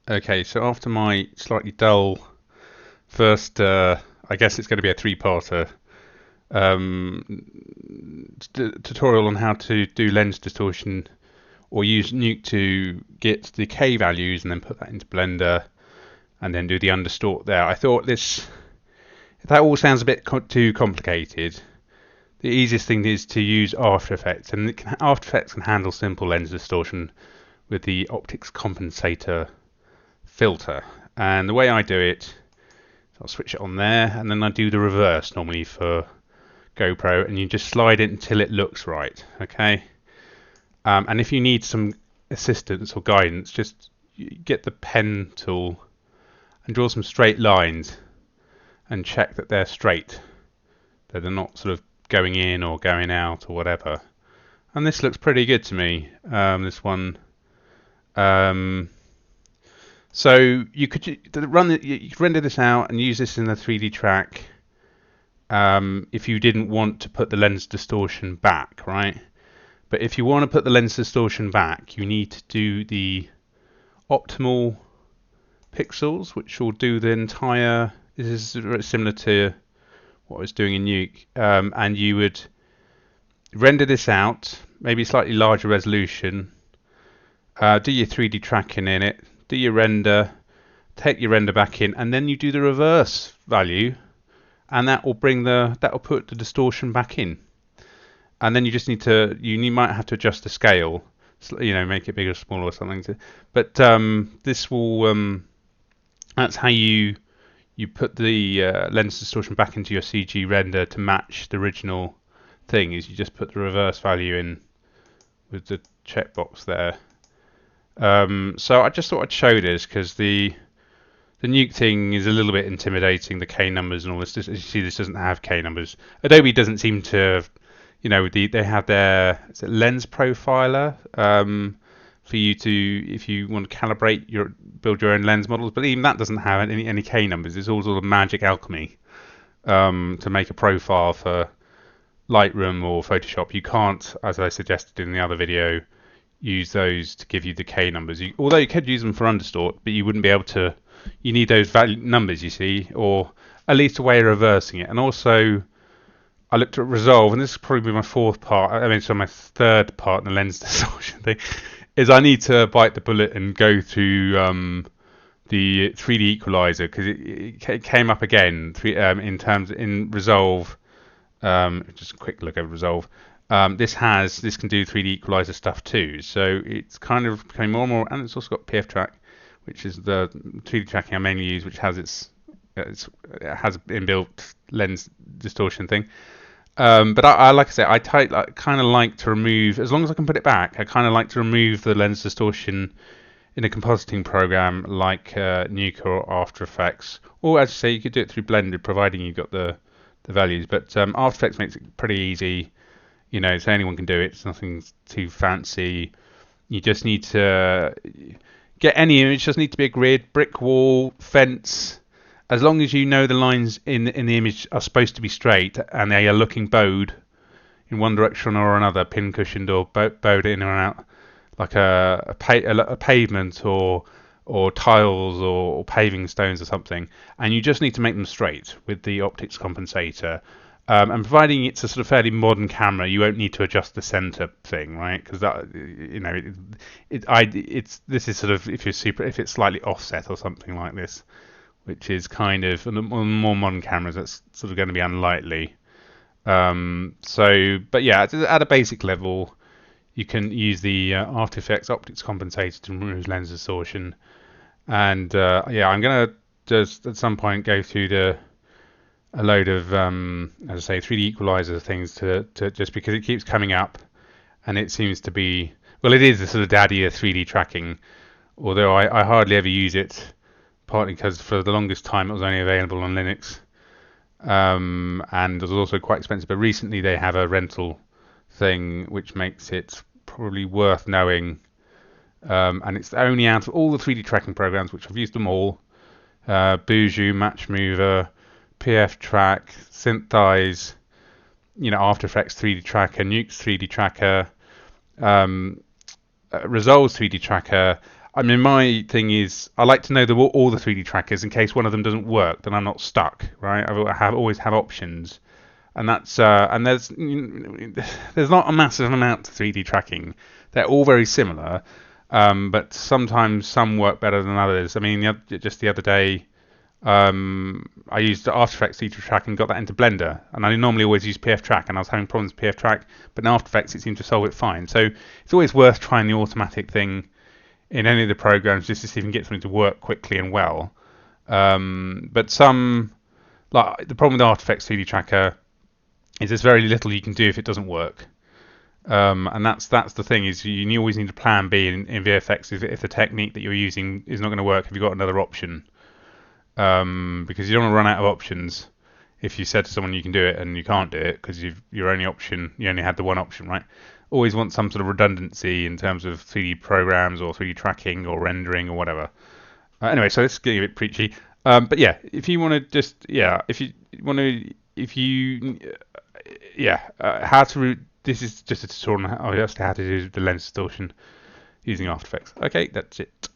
Okay, so after my slightly dull first, I guess it's going to be a three-parter tutorial on how to do lens distortion or use Nuke to get the K values and then put that into Blender and then do the underdistort there. I thought that all sounds a bit too complicated. The easiest thing is to use After Effects, and After Effects can handle simple lens distortion with the optics compensator filter. And the way I do it, I'll switch it on there, and then I do the reverse normally for GoPro, and you just slide it until it looks right. Okay. And if you need some assistance or guidance, just get the pen tool and draw some straight lines and check that they're straight, that they're not sort of going in or going out or whatever. And this looks pretty good to me. This one. So you could you could render this out and use this in the 3D track if you didn't want to put the lens distortion back, right? But if you want to put the lens distortion back, you need to do the optimal pixels, which will do the entire. This is very similar to what I was doing in Nuke, and you would render this out, maybe slightly larger resolution. Do your 3D tracking in it, do your render, take your render back in, and then you do the reverse value, and that will put the distortion back in. And then you just you might have to adjust the scale, make it bigger, smaller, or something. But this will that's how you put the lens distortion back into your CG render to match the original thing. Is you just put the reverse value in with the checkbox there. So I just thought I'd show this because the Nuke thing is a little bit intimidating. The K numbers and all this. As you see, this doesn't have K numbers. Adobe doesn't seem to have, they have their lens profiler for you to, if you want to build your own lens models. But even that doesn't have any K numbers. It's all sort of magic alchemy to make a profile for Lightroom or Photoshop. You can't, as I suggested in the other video, use those to give you the K numbers. Although you could use them for underdistort, but you wouldn't be able to. You need those value numbers, you see, or at least a way of reversing it. And also, I looked at resolve, and this is probably my fourth part. My third part in the lens distortion thing is I need to bite the bullet and go through the 3D equalizer because it came up again in resolve. Just a quick look over resolve. This can do 3D equalizer stuff too, so it's kind of becoming more and more, and it's also got PF track, which is the 3D tracking I mainly use, which has it has inbuilt lens distortion thing. But I like I say, I kind of like to remove, as long as I can put it back, I kind of like to remove the lens distortion in a compositing program like Nuke or After Effects, or as you say, you could do it through Blender, providing you've got the values. But After Effects makes it pretty easy. So anyone can do it. It's nothing too fancy. You just need to get any image. It doesn't need to be a grid, brick wall, fence. As long as you know the lines in the image are supposed to be straight and they are looking bowed in one direction or another, pin-cushioned or bowed in or out, like a pavement or tiles or paving stones or something. And you just need to make them straight with the optics compensator. And providing it's a sort of fairly modern camera, you won't need to adjust the center thing, right? Because that, this is sort of if it's slightly offset or something like this, which is kind of on more modern cameras, that's sort of going to be unlikely. But yeah, at a basic level, you can use the After Effects optics compensator to remove lens distortion, and I'm going to just at some point go through a load of, as I say, 3D equalizer things to just because it keeps coming up, and it seems to be, well, it is the sort of daddy of 3D tracking, although I hardly ever use it, partly because for the longest time it was only available on Linux, and it was also quite expensive. But recently they have a rental thing which makes it probably worth knowing, and it's only out of all the 3D tracking programs, which I've used them all, Buju, Match Mover, PF Track, Synthesize, After Effects 3D Tracker, Nuke's 3D Tracker, Resolve's 3D Tracker. I mean, my thing is I like to know all the 3D trackers in case one of them doesn't work, then I'm not stuck, right? Always have options, and there's not a massive amount to 3D tracking. They're all very similar, but sometimes some work better than others. I mean, just the other day, I used After Effects 3D track and got that into Blender, and I normally always use PF track, and I was having problems with PF track, but in After Effects it seemed to solve it fine. So it's always worth trying the automatic thing in any of the programs just to see if you can get something to work quickly and well. But some, like the problem with After Effects 3D Tracker is there's very little you can do if it doesn't work. And that's the thing is you always need a plan B in VFX if the technique that you're using is not going to work. Have you got another option? Because you don't want to run out of options if you said to someone you can do it and you can't do it because you only had the one option, right? Always want some sort of redundancy in terms of 3D programs or 3D tracking or rendering or whatever. Anyway, so this is getting a bit preachy. But yeah, if you want to how to. This is just a tutorial on how to do the lens distortion using After Effects. Okay, that's it.